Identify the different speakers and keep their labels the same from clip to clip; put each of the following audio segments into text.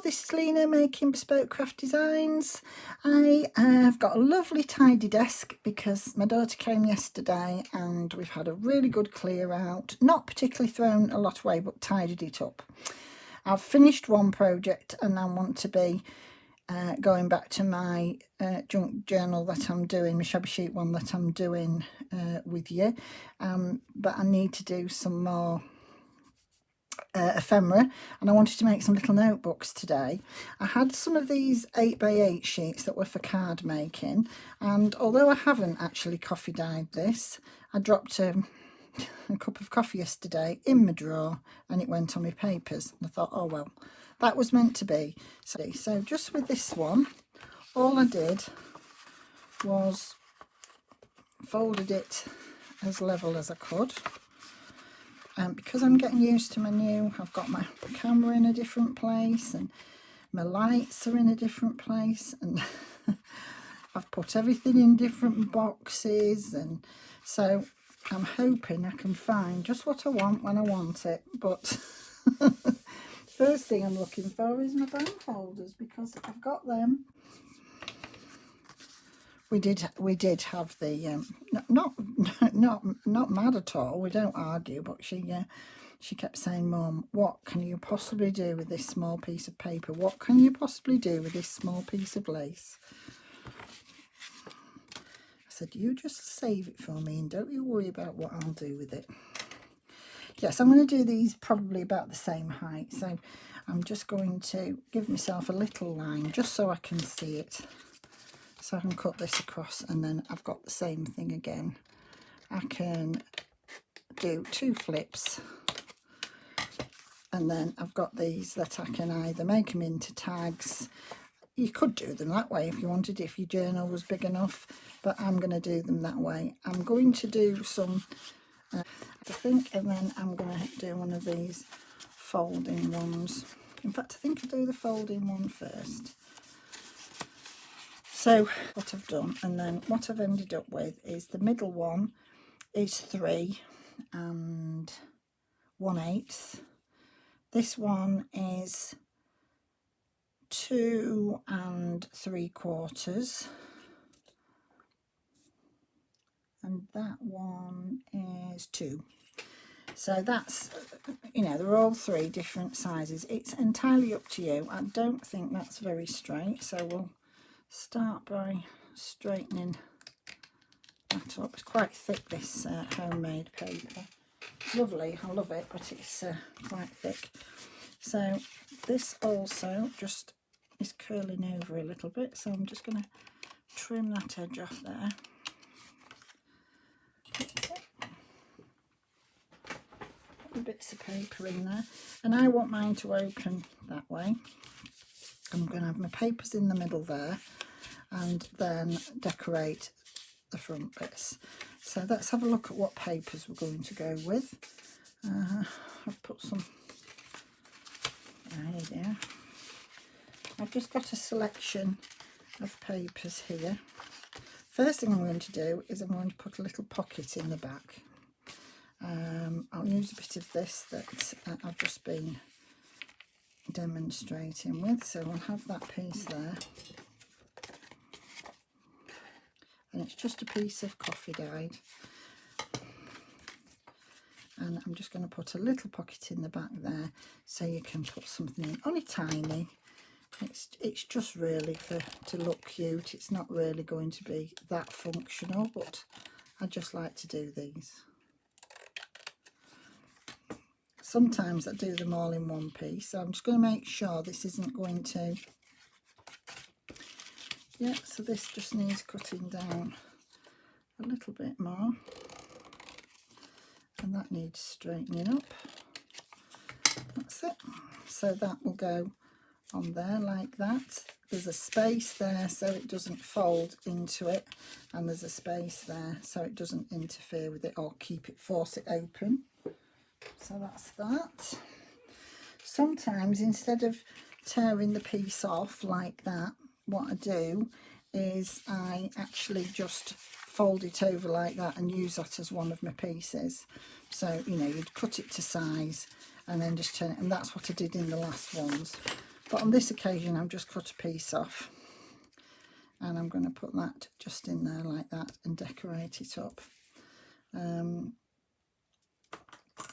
Speaker 1: this is Lena making Bespoke Craft Designs. I have got a lovely tidy desk because my daughter came yesterday and we've had a really good clear out. Not particularly thrown a lot away, but tidied it up. I've finished one project and I want to be going back to my junk journal that I'm doing, my Shabby Chic one that I'm doing with you. But I need to do some more ephemera, and I wanted to make some little notebooks today. I had some of these 8x8 sheets that were for card making, and although I haven't actually coffee dyed this, I dropped a cup of coffee yesterday in my drawer and it went on my papers, and I thought, oh well, that was meant to be. So just with this one, all I did was folded it as level as I could. Because I'm getting used to my new, I've got my camera in a different place and my lights are in a different place, and I've put everything in different boxes, and so I'm hoping I can find just what I want when I want it. But first thing I'm looking for is my band folders, because I've got them. We did have the not mad at all. We don't argue, but she kept saying, "Mum, what can you possibly do with this small piece of paper? What can you possibly do with this small piece of lace?" I said, "You just save it for me and don't you worry about what I'll do with it." Yes, I'm going to do these probably about the same height, so I'm just going to give myself a little line just so I can see it. So I can cut this across, and then I've got the same thing again. I can do 2 flips, and then I've got these that I can either make them into tags. You could do them that way if you wanted, if your journal was big enough, but I'm going to do them that way. I'm going to do some, I think, and then I'm going to do one of these folding ones. In fact, I think I'll do the folding one first. So what I've done, and then what I've ended up with is the middle one is 3 1/8. This one is 2 3/4, and that one is 2. So that's, you know, they're all 3 different sizes. It's entirely up to you. I don't think that's very straight, so we'll start by straightening that up. It's quite thick, this homemade paper. Lovely, I love it, but it's quite thick. So this also just is curling over a little bit, so I'm just going to trim that edge off there. Put the bits of paper in there, and I want mine to open that way. I'm going to have my papers in the middle there, and then decorate the front bits. So let's have a look at what papers we're going to go with. I've put some, there. I've just got a selection of papers here. First thing I'm going to do is I'm going to put a little pocket in the back. I'll use a bit of this that I've just been demonstrating with, so I'll have that piece there, and it's just a piece of coffee dyed, and I'm just going to put a little pocket in the back there so you can put something in, only tiny. It's just really to look cute. It's not really going to be that functional, but I just like to do these. Sometimes I do them all in one piece, so I'm just going to make sure this isn't going to, yeah, so this just needs cutting down a little bit more, and that needs straightening up. That's it. So that will go on there like that. There's a space there so it doesn't fold into it, and there's a space there so it doesn't interfere with it or force it open. So that's that. Sometimes instead of tearing the piece off like that, what I do is I actually just fold it over like that and use that as one of my pieces. So, you know, you'd cut it to size and then just turn it, and that's what I did in the last ones. but on this occasion I've just cut a piece off, and I'm going to put that just in there like that and decorate it up.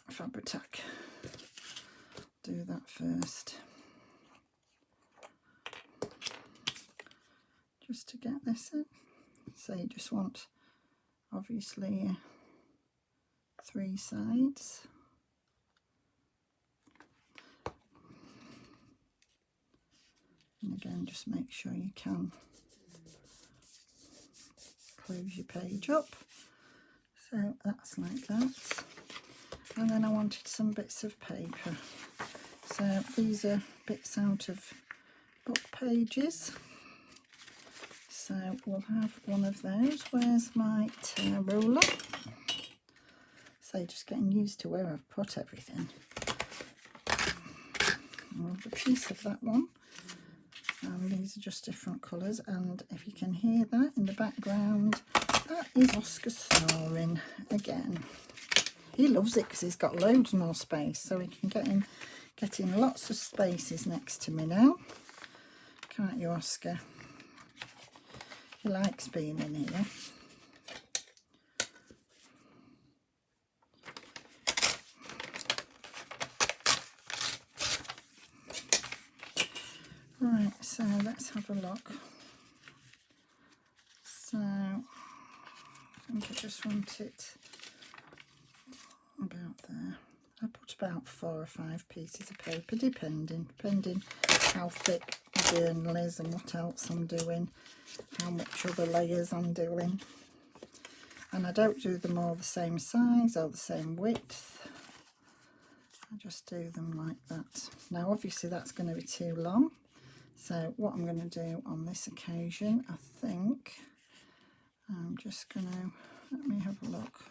Speaker 1: Fabric Tack, do that first, just to get this in. So you just want, obviously, 3 sides. And again, just make sure you can close your page up. So that's like that. And then I wanted some bits of paper. So these are bits out of book pages. So we'll have one of those. Where's my tear ruler? So just getting used to where I've put everything. I'll have a piece of that one. And these are just different colours, and if you can hear that in the background, that is Oscar snoring again. He loves it because he's got loads more space, so he can get in lots of spaces next to me now. Can't you, Oscar? He likes being in here. Right, so let's have a look. So I think I just want it about there. I put about 4 or 5 pieces of paper, depending how thick the journal is and what else I'm doing, how much other layers I'm doing. And I don't do them all the same size or the same width. I just do them like that. Now obviously that's going to be too long. So what I'm going to do on this occasion, I think, I'm just going to, let me have a look.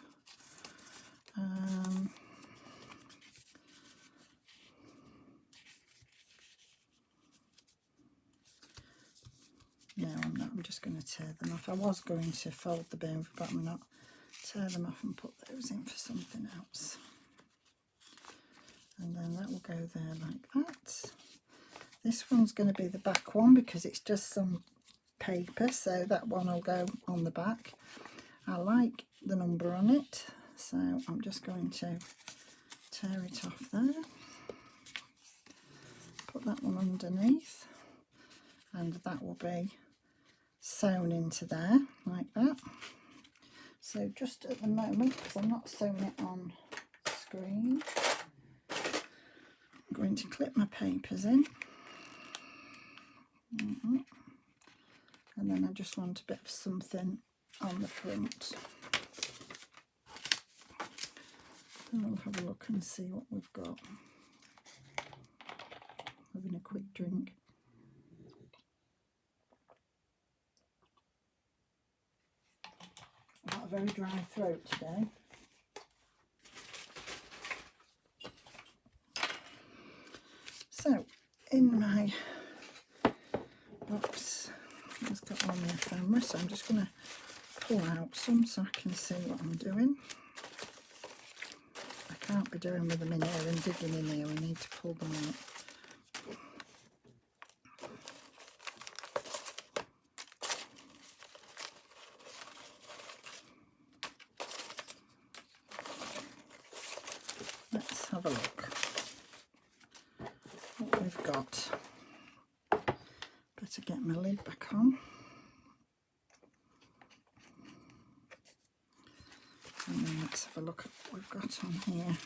Speaker 1: No, I'm not. I'm just going to tear them off. I was going to fold them over, but I'm not. Tear them off and put those in for something else. And then that will go there like that. This one's going to be the back one because it's just some paper, so that one will go on the back. I like the number on it, so I'm just going to tear it off there. Put that one underneath, and that will be sewn into there like that. So just at the moment, because I'm not sewing it on screen, I'm going to clip my papers in. And then I just want a bit of something on the front. And we'll have a look and see what we've got. Having a quick drink. I've got a very dry throat today. So, in my box, it's got all my ephemera, so I'm just going to pull out some so I can see what I'm doing. I can't be doing with them in here and digging in here, I need to pull them out. Let's have a look what we've got. Better get my lid back on. And then let's have a look at what we've got on here.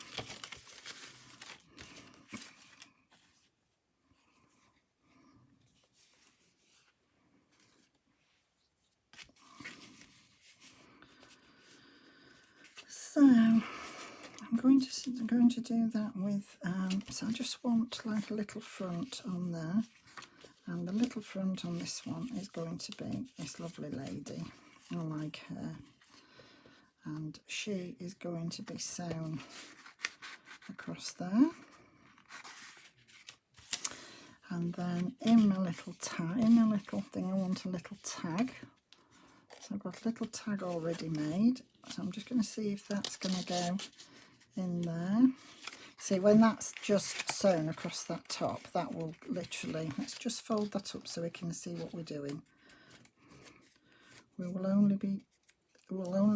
Speaker 1: So I'm going to do that with, so I just want like a little front on there, and the little front on this one is going to be this lovely lady. I like her, and she is going to be sewn across there. And then in my little tag, in my little thing, I want a little tag. So I've got a little tag already made. So I'm just going to see if that's going to go in there. See, when that's just sewn across that top, that will literally, let's just fold that up so we can see what we're doing. We'll only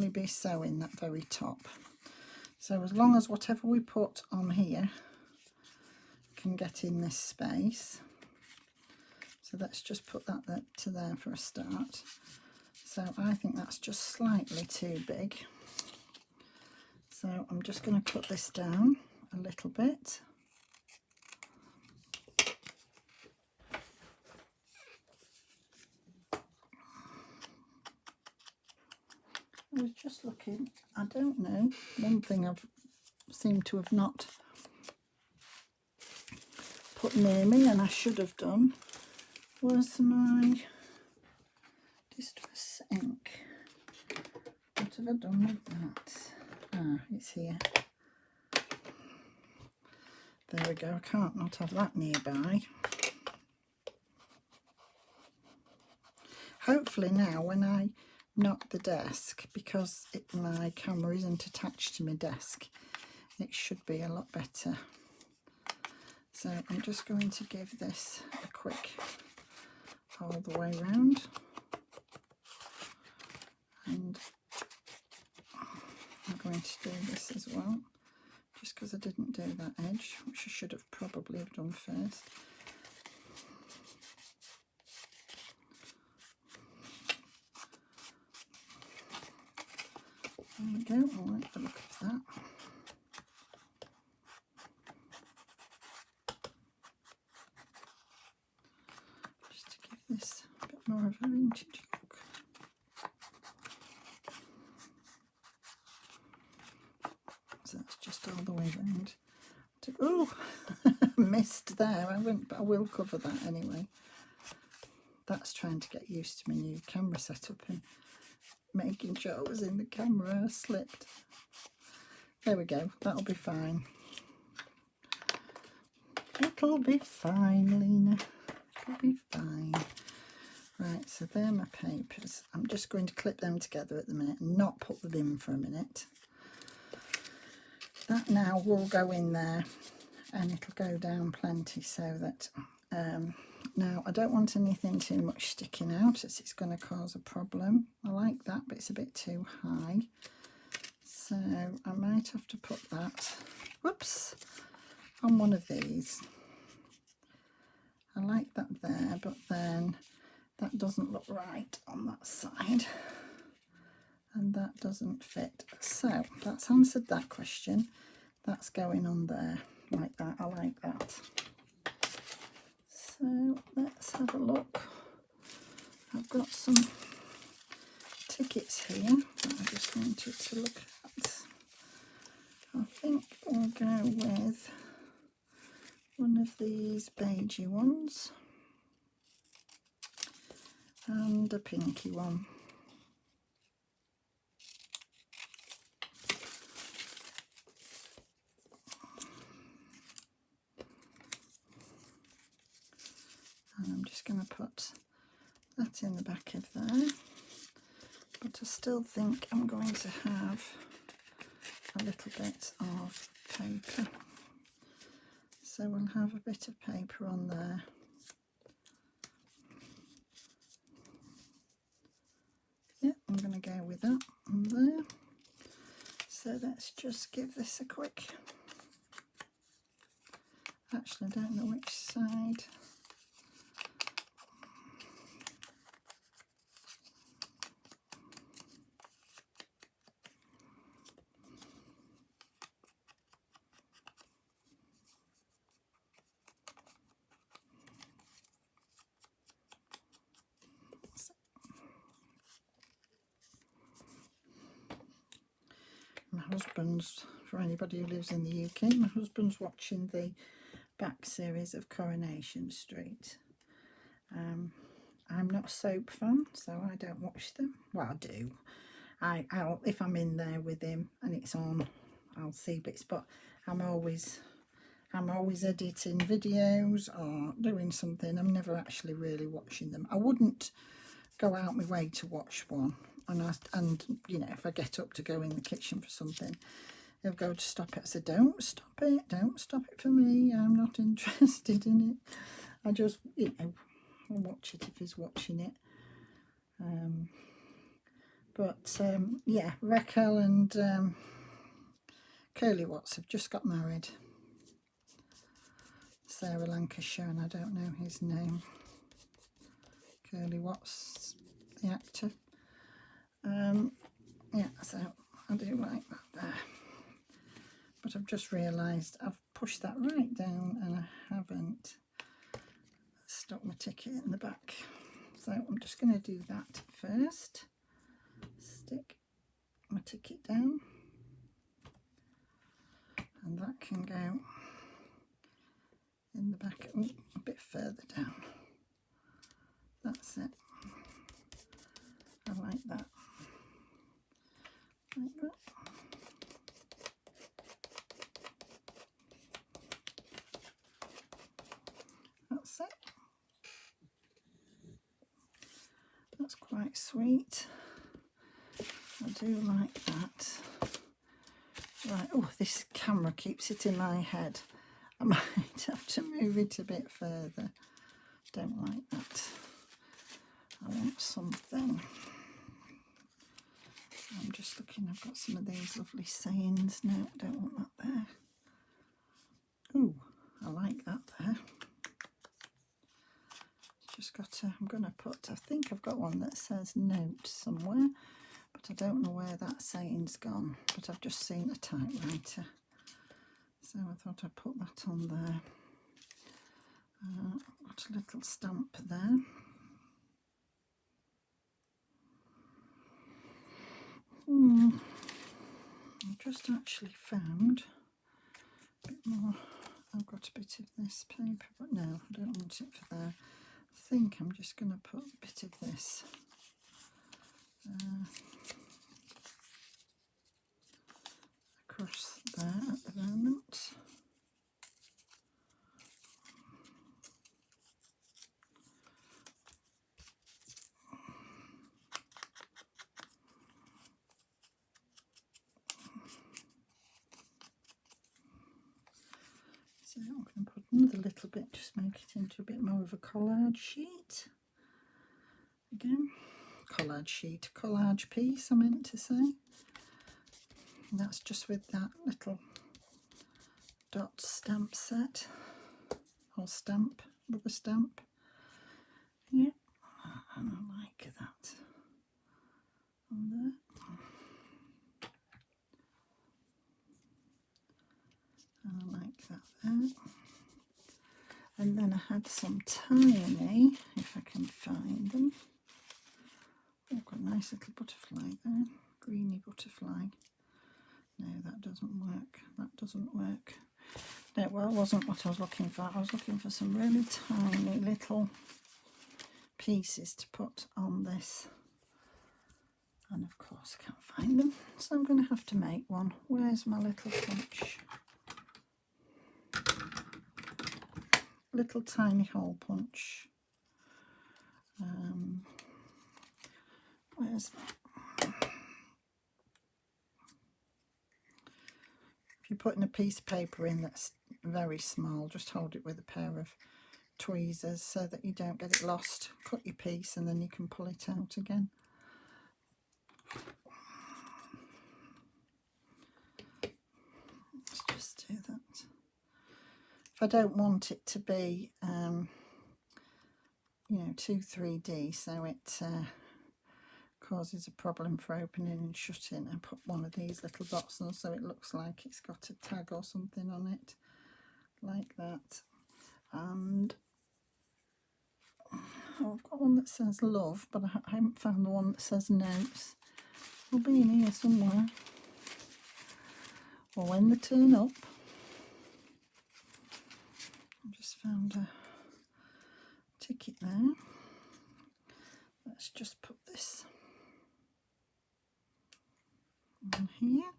Speaker 1: be sewing that very top. So as long as whatever we put on here can get in this space. So let's just put that to there for a start. So I think that's just slightly too big. So I'm just going to cut this down a little bit. I was just looking, I don't know, one thing I've seemed to have not put near me, and I should have done, was my distress ink. What have I done with that? Ah, it's here. There we go, I can't not have that nearby. Hopefully now when I knock the desk, because my camera isn't attached to my desk, it should be a lot better. So I'm just going to give this a quick all the way round, and I'm going to do this as well, just because I didn't do that edge, which I should have probably have done first. There we go, I like the look of that. Just to give this a bit more of a vintage look. So that's just all the way round. Oh, missed there. But I will cover that anyway. That's trying to get used to my new camera setup and making sure I was in the camera. I slipped. There we go, that'll be fine. It'll be fine, Lena. It'll be fine. Right, so they're my papers. I'm just going to clip them together at the minute and not put them in for a minute. That now will go in there and it'll go down plenty, so that now I don't want anything too much sticking out, as it's going to cause a problem. I like that, but it's a bit too high, so I might have to put that, whoops, on one of these. I like that there, but then that doesn't look right on that side, and that doesn't fit. So that's answered that question. That's going on there like that. I like that. So let's have a look. I've got some tickets here that I just wanted to look at. I think we'll go with one of these beigey ones and a pinky one. And I'm just going to put that in the back of there, but I still think I'm going to have a little bit of paper, so we'll have a bit of paper on there. Yeah, I'm going to go with that on there. So let's just give this a quick, actually I don't know which side. My husband's, for anybody who lives in the UK, my husband's watching the back series of Coronation Street. I'm not a soap fan, so I don't watch them. Well, I do. I'll if I'm in there with him and it's on, I'll see bits, but I'm always editing videos or doing something. I'm never actually really watching them. I wouldn't go out my way to watch one, and you know, if I get up to go in the kitchen for something, He'll go to stop it. I said, don't stop it for me. I'm not interested in it. I just, I'll watch it if he's watching it. Yeah, Raquel and Curly Watts have just got married. Sarah Lancashire, and I don't know his name. Curly Watts, the actor. Yeah, so I do like that there. But I've just realised I've pushed that right down and I haven't stuck my ticket in the back. So I'm just going to do that first. Stick my ticket down. And that can go in the back, a bit further down. That's it. I like that. Like that. That's it. That's quite sweet. I do like that. Right, oh, this camera keeps it in my head. I might have to move it a bit further. Don't like that. I want something. I'm just looking, I've got some of these lovely sayings. No, I don't want that there. Ooh, I like that there. Just got to, I'm going to put, I think I've got one that says note somewhere, but I don't know where that saying's gone. But I've just seen a typewriter. So I thought I'd put that on there. Got a little stamp there. I've just actually found a bit more. I've got a bit of this paper, but no, I don't want it for there. I think I'm just going to put a bit of this across there at the moment. So I'm going to put another little bit, just make it into a bit more of a collage sheet. Again, collage piece I meant to say. And that's just with that little dot stamp set, or stamp, rubber stamp. Yeah, and I like that on there. And I like that there. And then I had some tiny, if I can find them. Oh, I've got a nice little butterfly there, greeny butterfly. No, that doesn't work. That doesn't work. No, well, it wasn't what I was looking for. I was looking for some really tiny little pieces to put on this. And of course I can't find them. So I'm going to have to make one. Where's my little punch? Little tiny hole punch. Where's that? If you're putting a piece of paper in that's very small, just hold it with a pair of tweezers so that you don't get it lost. Cut your piece and then you can pull it out again. Let's just do that. If I don't want it to be, you know, too 3D, so it causes a problem for opening and shutting, I put one of these little dots on so it looks like it's got a tag or something on it, like that. And oh, I've got one that says love, but I haven't found the one that says notes. It'll be in here somewhere, or when they turn up. I just found a ticket there. Let's just put this on here.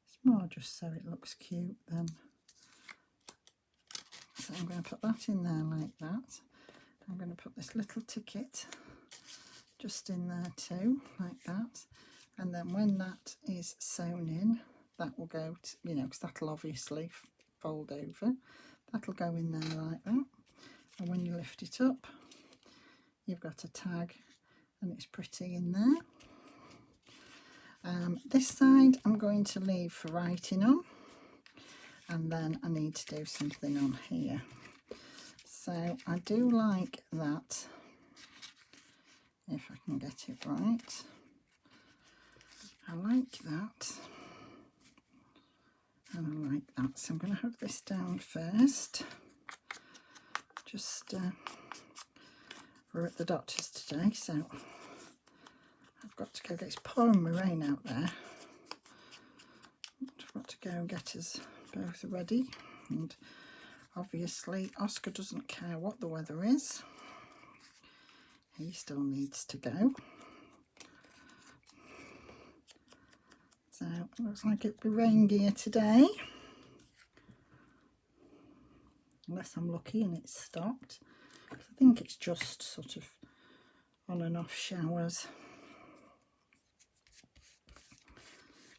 Speaker 1: It's more just so it looks cute then. So I'm going to put that in there like that. I'm going to put this little ticket just in there too, like that. And then when that is sewn in, that will go to, you know, because that'll obviously fold over. That'll go in there like that. And when you lift it up, you've got a tag and it's pretty in there. This side I'm going to leave for writing on, and then I need to do something on here. So I do like that, if I can get it right. I like that, and I like that. So I'm going to have this down first. Just we're at the doctor's today, so I've got to go get, it's pouring my rain out there. I've got to go and get us both ready, and obviously Oscar doesn't care what the weather is. He still needs to go. So it looks like it'll be rain gear today, unless I'm lucky and it's stopped. I think it's just sort of on and off showers.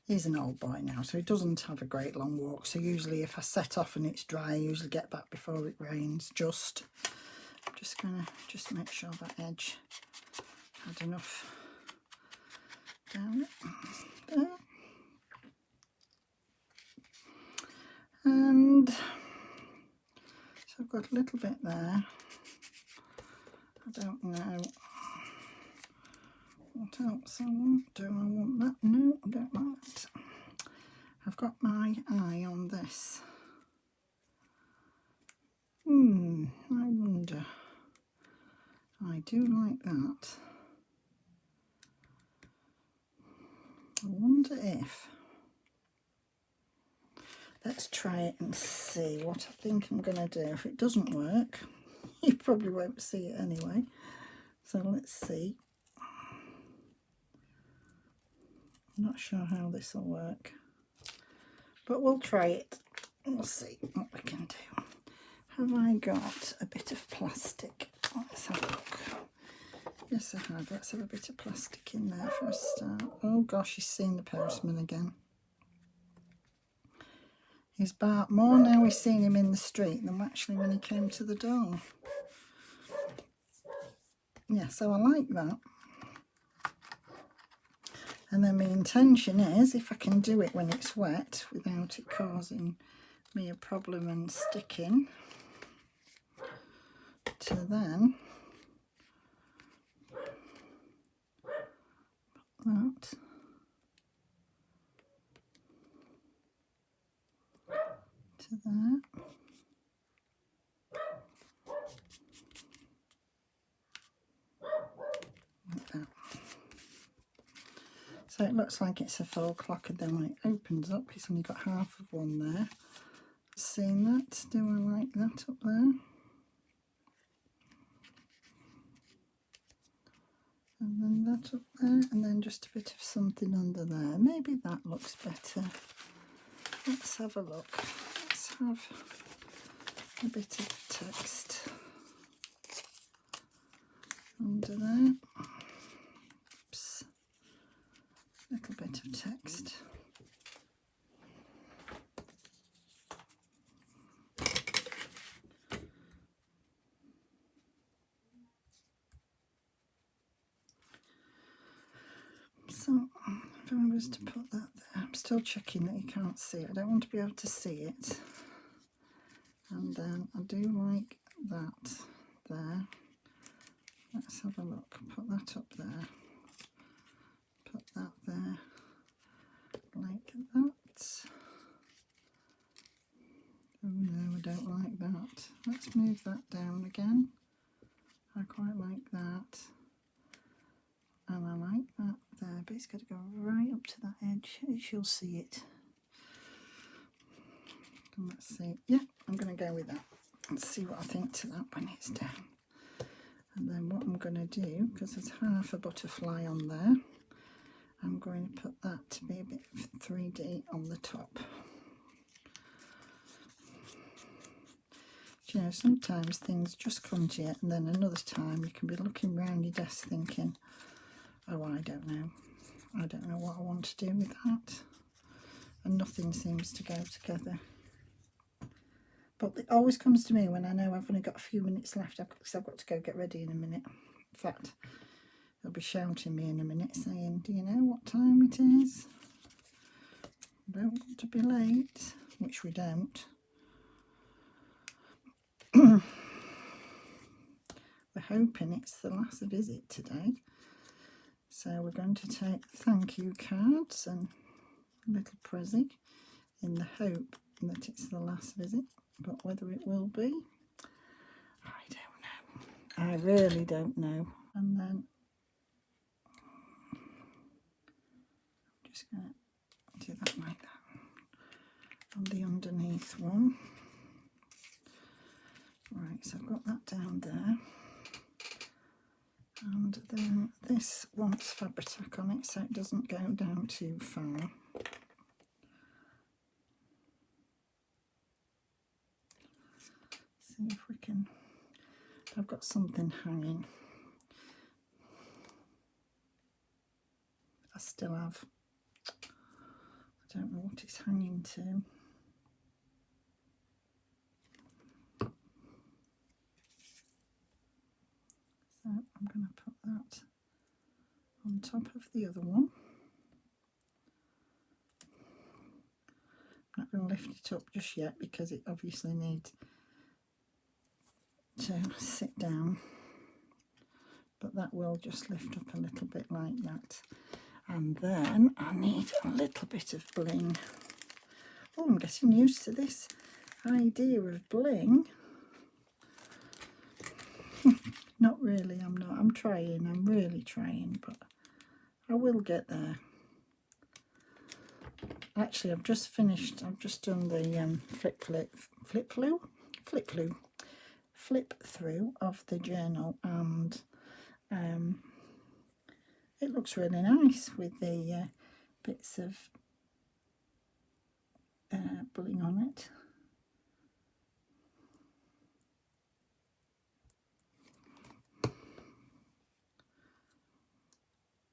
Speaker 1: He's an old boy now, so he doesn't have a great long walk. So usually if I set off and it's dry, I usually get back before it rains. I'm just going to make sure that edge had enough down it. There. And so I've got a little bit there. I don't know what else I want. Do I want that? No, I don't like that. I've got my eye on this. I wonder. I do like that. I wonder if... Let's try it and see what I think I'm going to do. If it doesn't work, you probably won't see it anyway. So let's see. I'm not sure how this will work, but we'll try it. We'll see what we can do. Have I got a bit of plastic? Let's have a look. Yes, I have. Let's have a bit of plastic in there for a start. Oh gosh, he's seen the postman again. He's barked more now we've seen him in the street than actually when he came to the door. Yeah, so I like that. And then my intention is, if I can do it when it's wet without it causing me a problem and sticking, to then put that to that. Like that. So it looks like it's a full clock, and then when it opens up, it's only got half of one there. Seeing that? Do I like that up there? And then that up there, and then just a bit of something under there. Maybe that looks better. Let's have a look. Let's have a bit of text under there. Oops. A little bit of text. So if I was to put that there, I'm still checking that you can't see it. I don't want to be able to see it. And then I do like that there. Let's have a look. Put that up there. Put that there. Like that. Oh no, I don't like that. Let's move that down again. I quite like that. And I like that there, but it's got to go right up to that edge, as you'll see it. And let's see. Yeah, I'm going to go with that. Let's see what I think to that when it's down. And then what I'm going to do, because there's half a butterfly on there, I'm going to put that to be a bit 3D on the top. Do you know, sometimes things just come to you, and then another time you can be looking round your desk thinking, oh, I don't know. I don't know what I want to do with that, and nothing seems to go together. But it always comes to me when I know I've only got a few minutes left, because I've got to go get ready in a minute. In fact, they'll be shouting me in a minute saying, do you know what time it is? I don't want to be late, which we don't. We're hoping it's the last visit today. So we're going to take thank you cards and a little present in the hope that it's the last visit. But whether it will be, I don't know. I really don't know. And then I'm just going to do that like that on the underneath one. Right, so I've got that down there. And then this wants fabric tack on it so it doesn't go down too far. See if we can, I've got something hanging. I still have, I don't know what it's hanging to. So I'm going to put that on top of the other one. I'm not going to lift it up just yet because it obviously needs to sit down, but that will just lift up a little bit like that. And then I need a little bit of bling. Oh, I'm getting used to this idea of bling. Not really, I'm not. I'm trying, I'm really trying, but I will get there. Actually, I've just finished, I've just done the flip through of the journal, and it looks really nice with the bits of bling on it.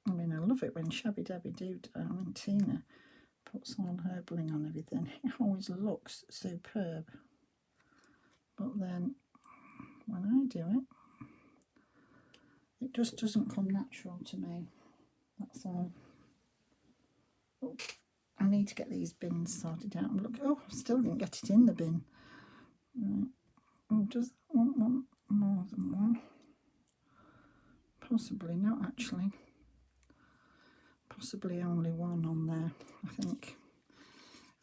Speaker 1: I mean, I love it when Shabby when Tina puts all her bling on everything. It always looks superb. But then when I do it, it just doesn't come natural to me. That's all. Oh, I need to get these bins sorted out. And look, oh, I still didn't get it in the bin. Right. Oh, does that want one more than one? Possibly not, actually. Possibly only one on there.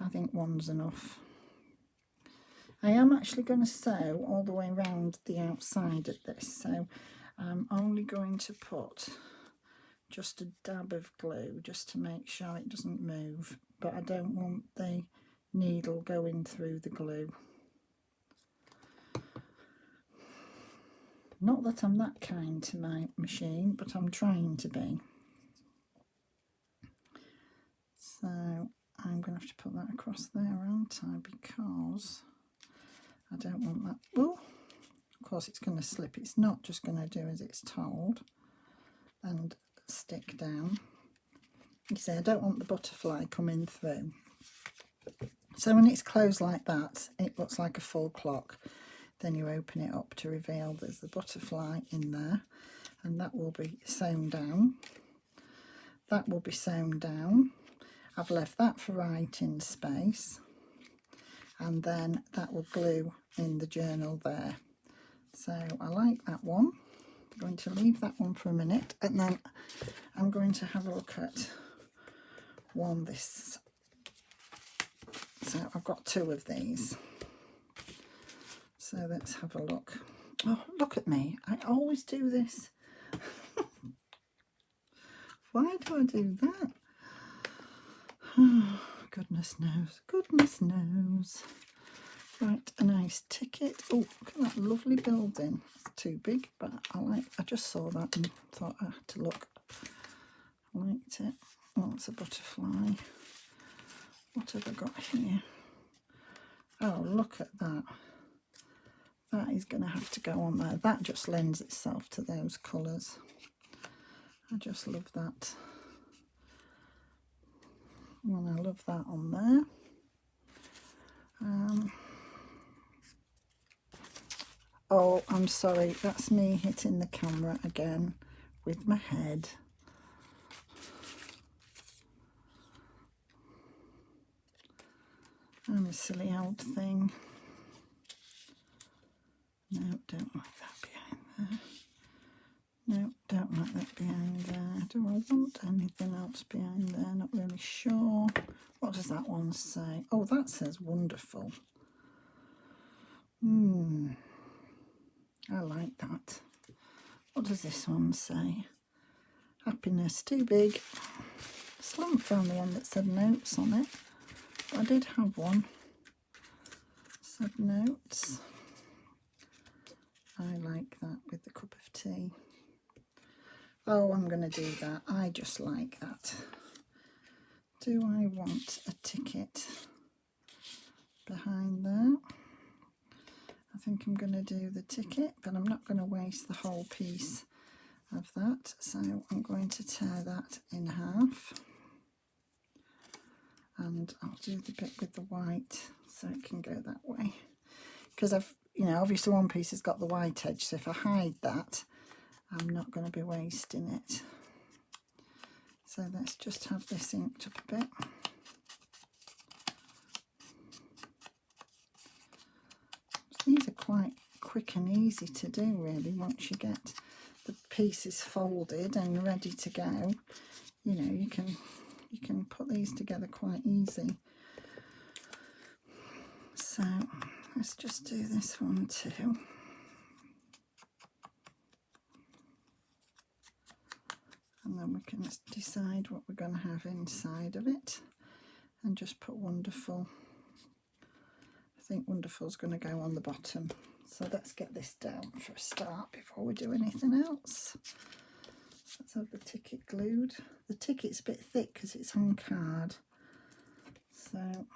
Speaker 1: I think one's enough. I am actually going to sew all the way around the outside of this, so I'm only going to put just a dab of glue just to make sure it doesn't move, but I don't want the needle going through the glue. Not that I'm that kind to my machine, but I'm trying to be. So I'm going to have to put that across there, aren't I? Because I don't want that. Oh, of course it's going to slip. It's not just going to do as it's told and stick down. You see, I don't want the butterfly coming through. So when it's closed like that, it looks like a full clock. Then you open it up to reveal there's the butterfly in there, and that will be sewn down. That will be sewn down. I've left that for writing space, and then that will glue in the journal there. So I like that one. I'm going to leave that one for a minute, and then I'm going to have a look at one this. So I've got two of these. So let's have a look. Oh, look at me. I always do this. Why do I do that? Oh, goodness knows. Goodness knows. Right, a nice ticket. Oh, look at that lovely building. It's too big, but I just saw that and thought I had to look. I liked it. Oh, it's a butterfly. What have I got here? Oh, look at that. That is going to have to go on there. That just lends itself to those colours. I just love that. And I love that on there. Oh, I'm sorry, that's me hitting the camera again with my head. I'm a silly old thing. No, don't like that behind there. No, don't like that behind there. Do I want anything else behind there? Not really sure. What does that one say? Oh, that says wonderful. I like that. What does this one say? Happiness, too big. Still haven't found the one that said notes on it. But I did have one. Said notes. I like that with the cup of tea. Oh, I'm going to do that. I just like that. Do I want a ticket behind there? I think I'm going to do the ticket, but I'm not going to waste the whole piece of that. So I'm going to tear that in half. And I'll do the bit with the white so it can go that way. Because I've, you know, obviously one piece has got the white edge, so if I hide that, I'm not going to be wasting it. So let's just have this inked up a bit. These are quite quick and easy to do really once you get the pieces folded and ready to go. You know, you can put these together quite easy. So let's just do this one too. And then we can decide what we're going to have inside of it and just put wonderful. I think wonderful's going to go on the bottom. So let's get this down for a start before we do anything else. Let's have the ticket glued. The ticket's a bit thick because it's on card. So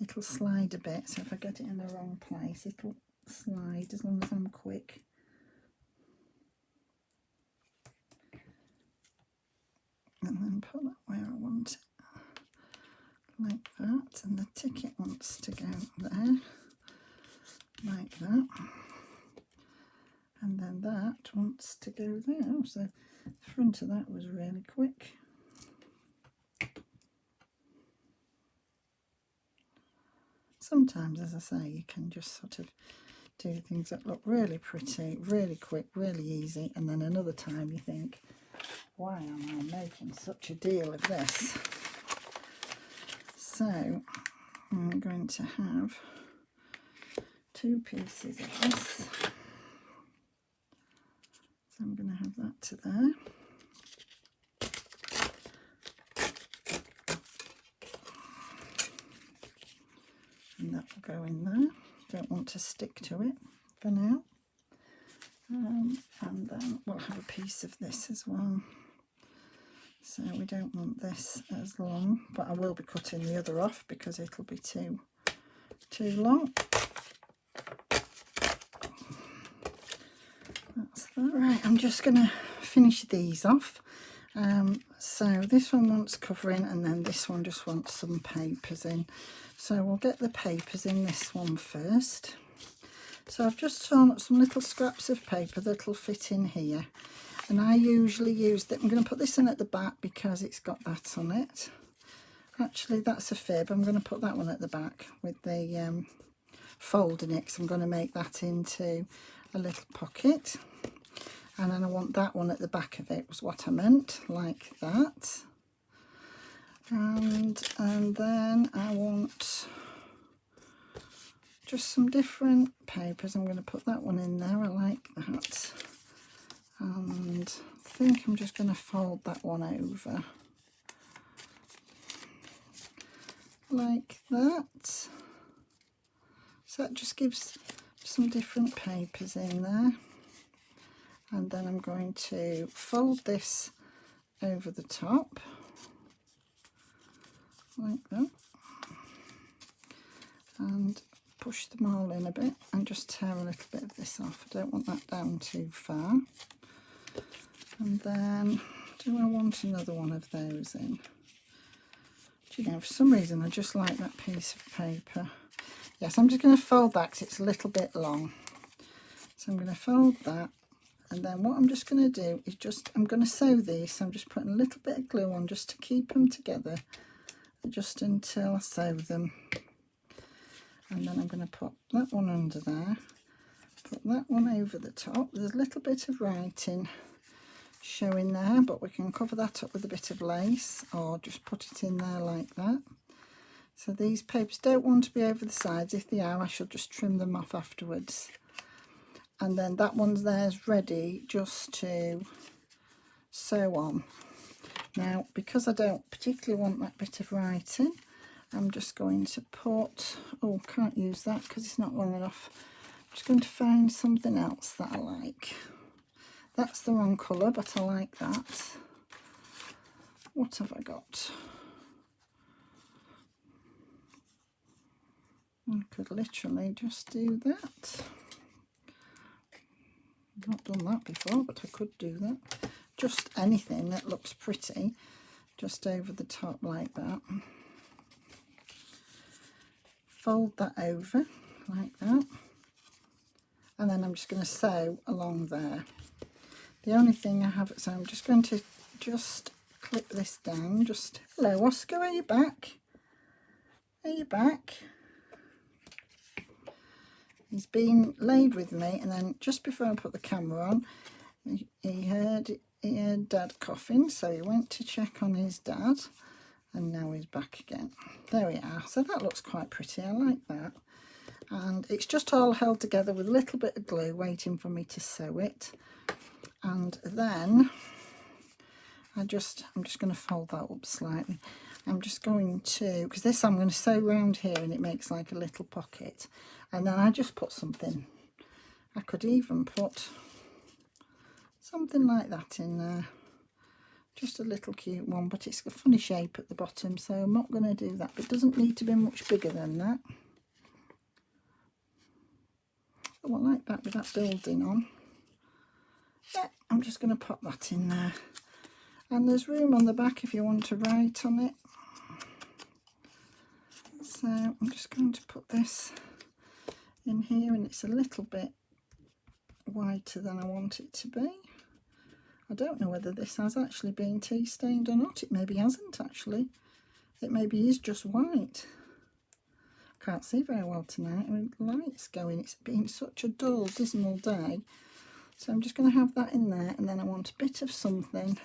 Speaker 1: it'll slide a bit. So if I get it in the wrong place, it'll slide as long as I'm quick. And then put that where I want it. Like that, and the ticket wants to go there, like that, and then that wants to go there. So the front of that was really quick. Sometimes, as I say, you can just sort of do things that look really pretty, really quick, really easy, and then another time you think, why am I making such a deal of this? So I'm going to have two pieces of this. So I'm going to have that to there. And that will go in there. Don't want to stick to it for now. And then we'll have a piece of this as well. So we don't want this as long, but I will be cutting the other off because it'll be too long. That's that. Right, I'm just going to finish these off. So this one wants covering and then this one just wants some papers in. So we'll get the papers in this one first. So I've just torn up some little scraps of paper that'll fit in here. And I usually use that. I'm going to put this in at the back because it's got that on it. Actually, that's a fib. I'm going to put that one at the back with the fold in it because I'm going to make that into a little pocket. And then I want that one at the back of it was what I meant, like that. And then I want just some different papers. I'm going to put that one in there. I like that. And I think I'm just going to fold that one over like that. So that just gives some different papers in there. And then I'm going to fold this over the top like that and push them all in a bit and just tear a little bit of this off. I don't want that down too far. And then Do I want another one of those in? Do you know, for some reason I just like that piece of paper. Yes, I'm just going to fold that because it's a little bit long. So I'm going to fold that, and then what I'm just going to do is I'm going to sew these. So I'm just putting a little bit of glue on just to keep them together, just until I sew them. And then I'm going to put that one under there, put that one over the top. There's a little bit of writing showing there, but we can cover that up with a bit of lace or just put it in there like that. So these papers don't want to be over the sides. If they are, I shall just trim them off afterwards. And then that one's there's ready just to sew on. Now, because I don't particularly want that bit of writing, I'm just going to put, oh, can't use that because it's not long enough. I'm just going to find something else that I like. That's the wrong colour, but I like that. What have I got? I could literally just do that. I've not done that before, but I could do that. Just anything that looks pretty, just over the top like that. Fold that over like that. And then I'm just going to sew along there. The only thing I have, so I'm just going to just clip this down. Just, hello Oscar, are you back? Are you back? He's been laid with me, and then just before I put the camera on, he heard Dad coughing, so he went to check on his dad, and now he's back again. There we are. So that looks quite pretty. I like that. And it's just all held together with a little bit of glue waiting for me to sew it. And then I'm just going to fold that up slightly. I'm just going to, because this I'm going to sew around here and it makes like a little pocket. And then I just put something. I could even put something like that in there. Just a little cute one, but it's a funny shape at the bottom, so I'm not going to do that. But it doesn't need to be much bigger than that. Oh, I like that with that building on. Yeah, I'm just going to pop that in there. And there's room on the back if you want to write on it. So I'm just going to put this in here, and it's a little bit whiter than I want it to be. I don't know whether this has actually been tea stained or not. It maybe hasn't actually. It maybe is just white. I can't see very well tonight. I mean, the light's going. It's been such a dull, dismal day. So I'm just going to have that in there, and then I want a bit of something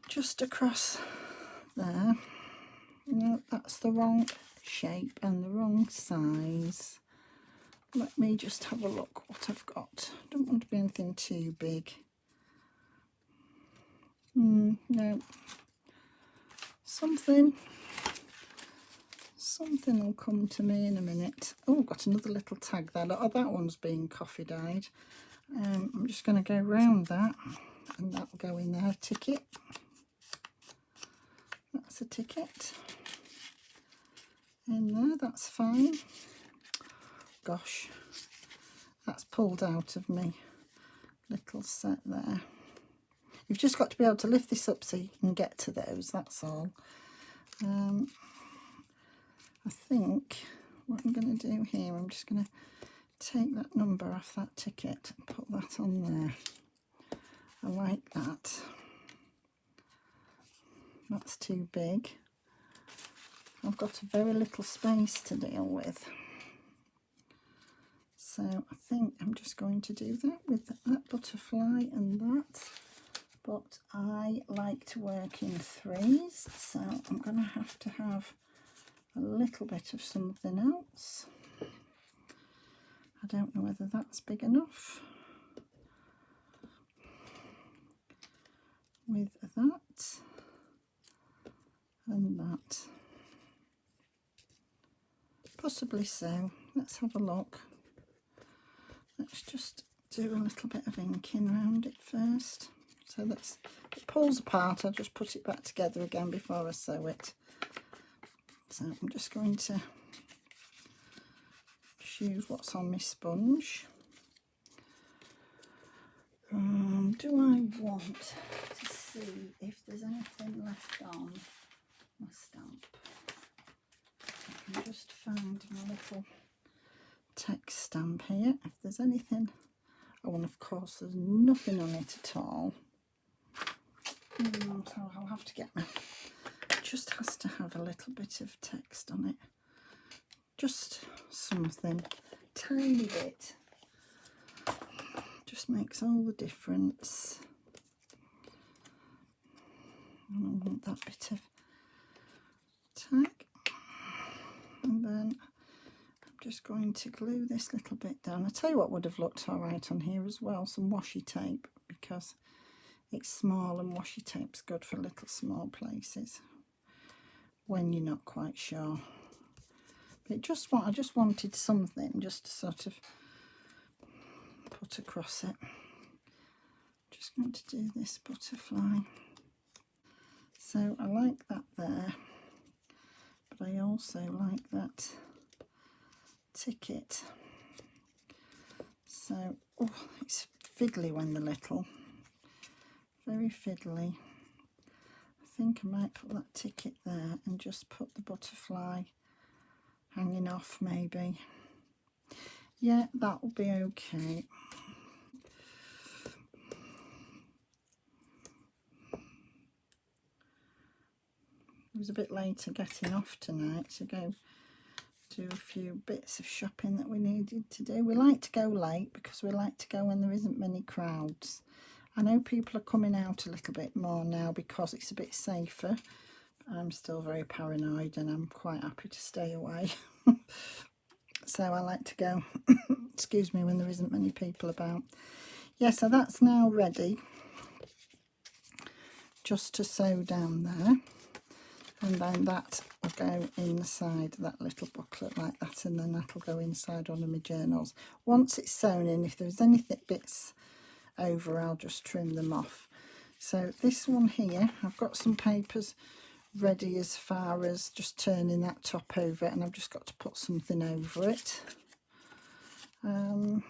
Speaker 1: just across there. No, that's the wrong shape and the wrong size. Let me just have a look what I've got. I don't want to be anything too big. No. Something will come to me in a minute. Oh, I've got another little tag there. Oh, that one's been coffee dyed. I'm just going to go round that, and that'll go in there. Ticket. That's a ticket. In there, that's fine. Gosh, that's pulled out of me. Little set there. You've just got to be able to lift this up so you can get to those, that's all. I think what I'm going to do here, I'm just going to take that number off that ticket and put that on there. I like that. That's too big. I've got a very little space to deal with. So I think I'm just going to do that with that butterfly and that. But I like to work in threes, so I'm going to have a little bit of something else. I don't know whether that's big enough. With that and that. Possibly so. Let's have a look. Let's just do a little bit of inking around it first. So that's, it pulls apart, I'll just put it back together again before I sew it. So I'm just going to choose what's on my sponge. Do I want to see if there's anything left on my stamp. I can just find my little text stamp here, if there's anything. Oh, and of course there's nothing on it at all. So I'll have to get my, it just has to have a little bit of text on it. Just something, tiny bit. Just makes all the difference. And I want that bit of tack. And then I'm just going to glue this little bit down. I tell you what would have looked all right on here as well, some washi tape, because it's small and washi tape's good for little small places when you're not quite sure. But I just wanted something just to sort of put across it. Just going to do this butterfly. So I like that there, but I also like that ticket. So, oh, it's fiddly when they're little. Very fiddly. I think I might put that ticket there and just put the butterfly hanging off maybe. Yeah, that will be okay. It was a bit later getting off tonight to go do a few bits of shopping that we needed to do. We like to go late because we like to go when there isn't many crowds. I know people are coming out a little bit more now because it's a bit safer. I'm still very paranoid and I'm quite happy to stay away. So I like to go, excuse me, when there isn't many people about. Yeah, so that's now ready just to sew down there. And then that will go inside that little booklet like that, and then that'll go inside one of my journals. Once it's sewn in, if there's any bits over, I'll just trim them off. So this one here, I've got some papers ready as far as just turning that top over, and I've just got to put something over it. And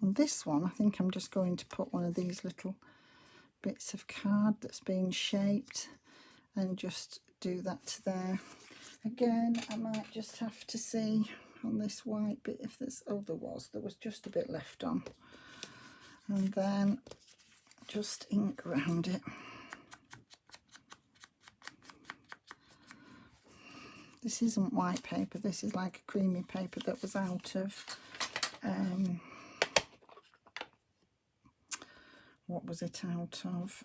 Speaker 1: this one, I think I'm just going to put one of these little bits of card that's been shaped and just do that there. Again, I might just have to see on this white bit if there's, oh, there was just a bit left on, and then just ink around it. This isn't white paper, this is like a creamy paper that was out of what was it out of?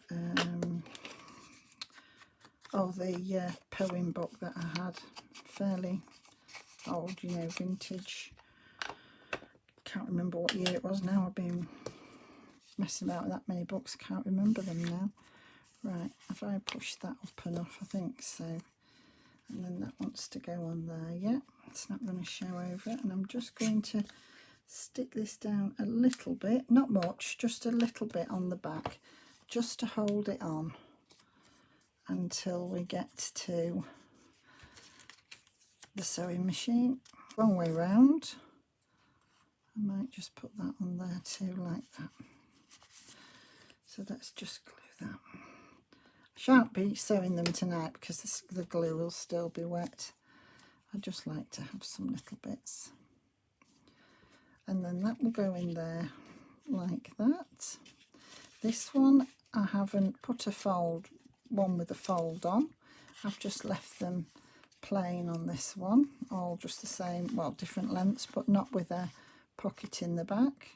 Speaker 1: The poem book that I had, fairly old, you know, vintage. Can't remember what year it was now. I've been messing about with that many books, can't remember them now. Right, have I pushed that up enough? I think so. And then that wants to go on there. Yeah, it's not going to show over it. And I'm just going to stick this down a little bit, not much, just a little bit on the back, just to hold it on until we get to the sewing machine. Wrong way round. I might just put that on there too, like that. So let's just glue that. I shan't be sewing them tonight because the glue will still be wet. I just like to have some little bits. And then that will go in there like that. This one I haven't put one with a fold on. I've just left them plain on this one, all just the same, well, different lengths, but not with a pocket in the back.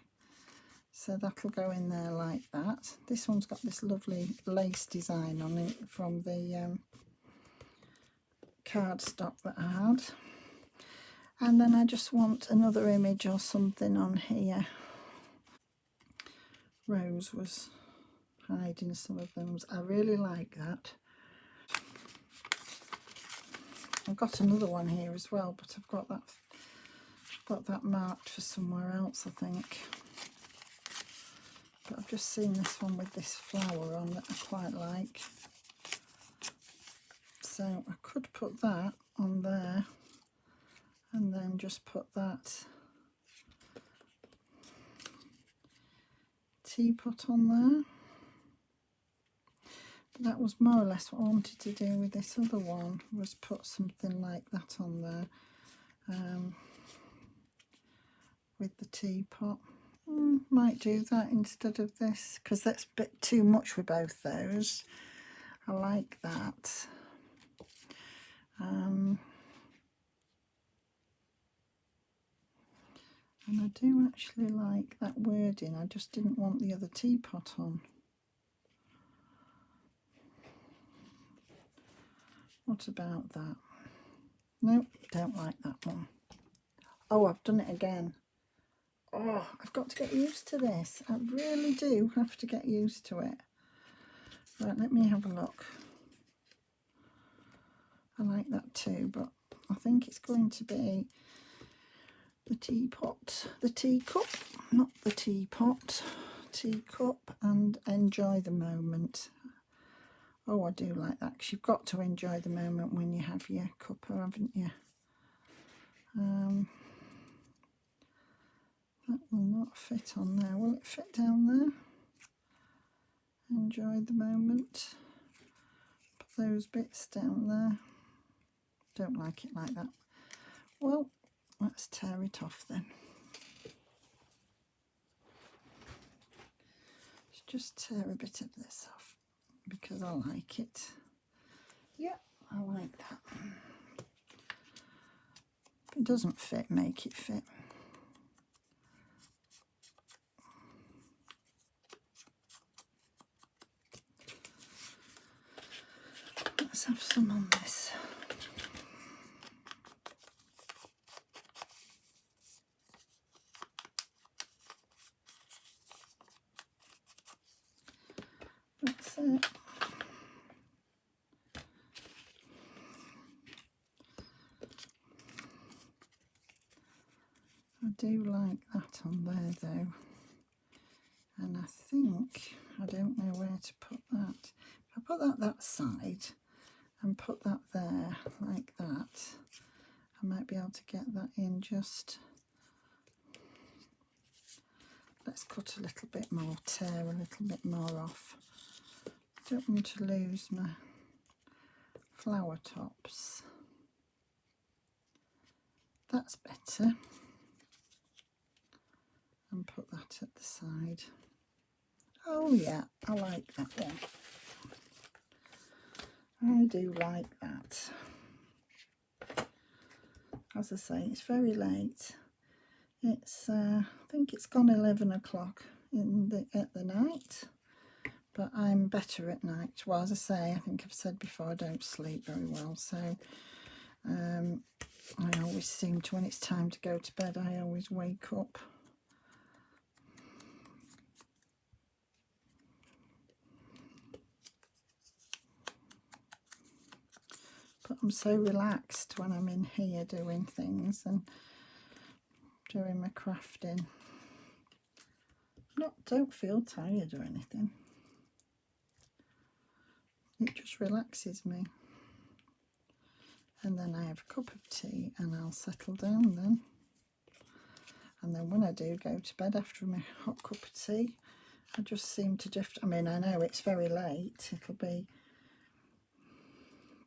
Speaker 1: So that'll go in there like that. This one's got this lovely lace design on it from the cardstock that I had. And then I just want another image or something on here. Rose was hiding some of them. I really like that. I've got another one here as well, but I've got that marked for somewhere else, I think. But I've just seen this one with this flower on that I quite like. So I could put that on there and then just put that teapot on there. But that was more or less what I wanted to do with this other one, was put something like that on there with the teapot. Might do that instead of this, because that's a bit too much with both those. I like that. And I do actually like that wording. I just didn't want the other teapot on. What about that? Nope, don't like that one. Oh, I've done it again. Oh, I've got to get used to this. I really do have to get used to it. Right, let me have a look. I like that too, but I think it's going to be the teapot, the teacup, not the teapot, teacup, and enjoy the moment. Oh, I do like that, because you've got to enjoy the moment when you have your cuppa, haven't you? That will not fit on there. Will it fit down there? Enjoy the moment. Put those bits down there. Don't like it like that. Well, let's tear it off then. Let's just tear a bit of this off because I like it. Yeah, I like that. If it doesn't fit, make it fit. Let's have some on this. That's it. I do like that on there though, and I think I don't know where to put that. If I put that side and put that there like that, I might be able to get that in just. Let's cut a little bit more, tear a little bit more off. Don't want to lose my flower tops. That's better. And put that at the side. Oh yeah, I like that one. I do like that. As I say, it's very late. It's I think it's gone 11 o'clock at the night, but I'm better at night. Well, as I say, I think I've said before, I don't sleep very well, so I always seem to, when it's time to go to bed, I always wake up. But I'm so relaxed when I'm in here doing things and doing my crafting. Don't feel tired or anything. It just relaxes me. And then I have a cup of tea and I'll settle down then. And then when I do go to bed after my hot cup of tea, I just seem to drift. I mean, I know it's very late. It'll be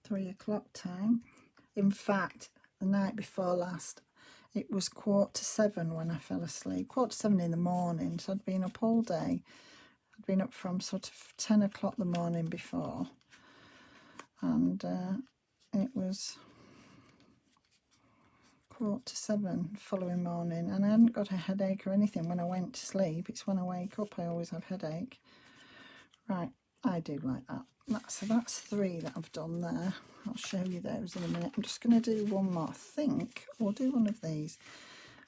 Speaker 1: 3 o'clock time. In fact, the night before last, it was 7:15 when I fell asleep. 7:15 in the morning, so I'd been up all day. I'd been up from sort of 10 o'clock the morning before, and it was 7:15 following morning, and I hadn't got a headache or anything when I went to sleep. It's when I wake up I always have headache. Right, I do like that. So that's 3 that I've done there. I'll show you those in a minute. I'm just going to do one more. I think we'll do one of these.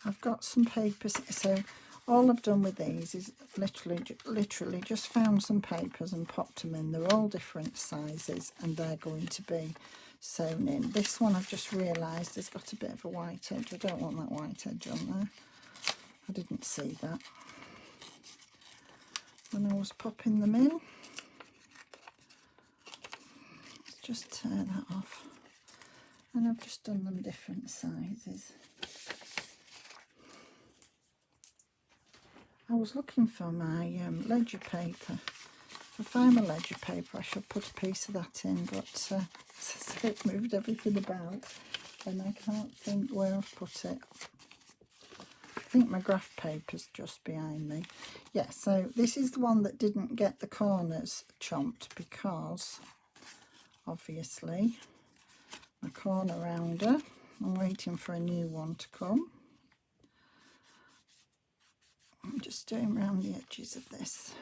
Speaker 1: I've got some papers, so all I've done with these is literally just found some papers and popped them in. They're all different sizes and they're going to be sewn in. This one I've just realised has got a bit of a white edge. I don't want that white edge on there. I didn't see that when I was popping them in. Just tear that off, and I've just done them different sizes. I was looking for my ledger paper. If I find my ledger paper, I shall put a piece of that in, but as I say, I've moved everything about and I can't think where I've put it. I think my graph paper's just behind me. Yeah, so this is the one that didn't get the corners chomped because, obviously, my corner rounder, I'm waiting for a new one to come. I'm just doing around the edges of this.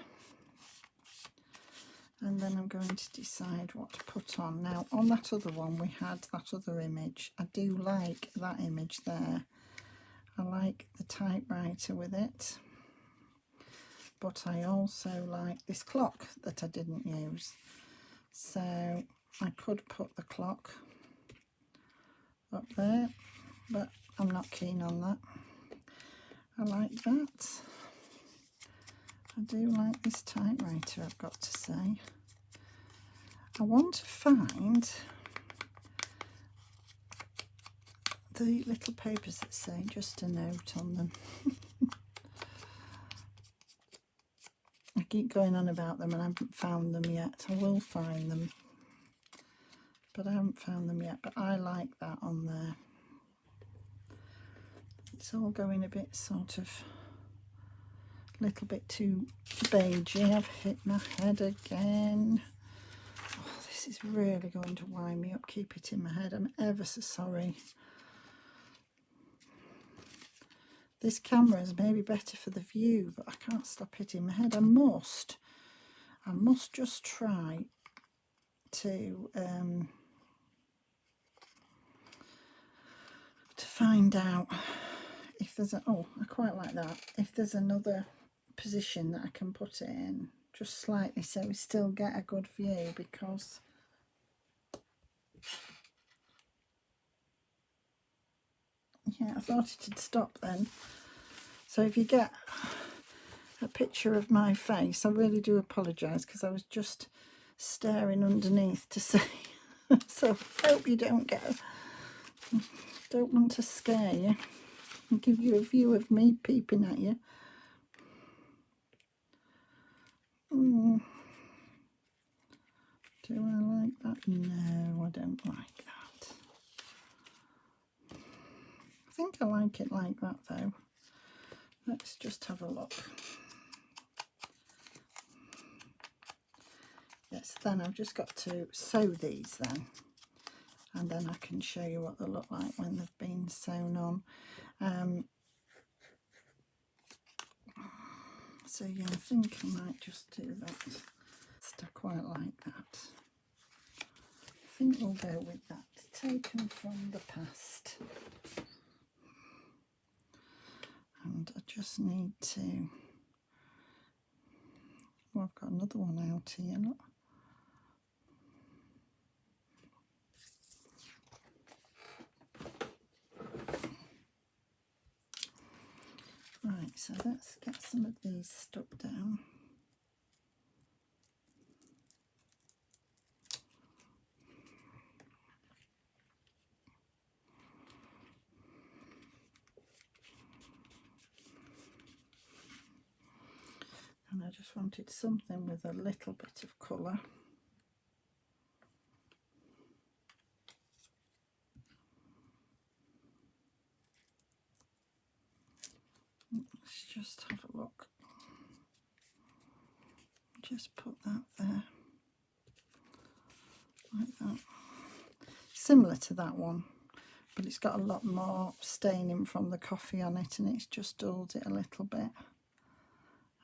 Speaker 1: And then I'm going to decide what to put on. Now, on that other one, we had that other image. I do like that image there. I like the typewriter with it. But I also like this clock that I didn't use. So I could put the clock up there, but I'm not keen on that. I like that. I do like this typewriter, I've got to say. I want to find the little papers that say just a note on them. I keep going on about them and I haven't found them yet. I will find them, but I haven't found them yet. But I like that on there. It's all going a bit sort of little bit too beigey. I've hit my head again. Oh, this is really going to wind me up. Keep it in my head. I'm ever so sorry. This camera is maybe better for the view, but I can't stop hitting my head. I must just try to find out if there's a, oh, I quite like that, if there's another position that I can put it in just slightly so we still get a good view, because yeah, I thought it had stopped then. So if you get a picture of my face, I really do apologise, because I was just staring underneath to see. So I hope you don't want to scare you and give you a view of me peeping at you. Do I like that? No, I don't like that. I think I like it like that though. Let's just have a look. Yes, then I've just got to sew these then, and then I can show you what they look like when they've been sewn on. So yeah, I think I might just do that. I quite like that. I think we'll go with that. Taken from the past. And I just need to, well, I've got another one out here, look. Right, so let's get some of these stuck down. And I just wanted something with a little bit of colour. Let's just have a look. Just put that there, like that. Similar to that one, but it's got a lot more staining from the coffee on it, and it's just dulled it a little bit.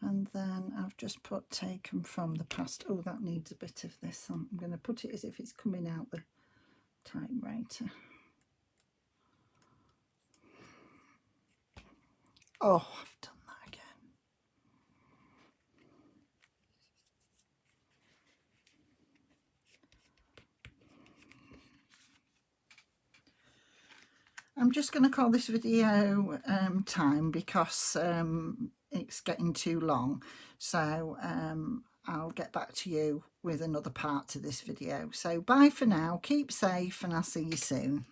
Speaker 1: And then I've just put taken from the past. Oh, that needs a bit of this on. I'm going to put it as if it's coming out the typewriter. Oh, I've done that again. I'm just going to call this video time, because it's getting too long. So I'll get back to you with another part to this video. So bye for now, keep safe, and I'll see you soon.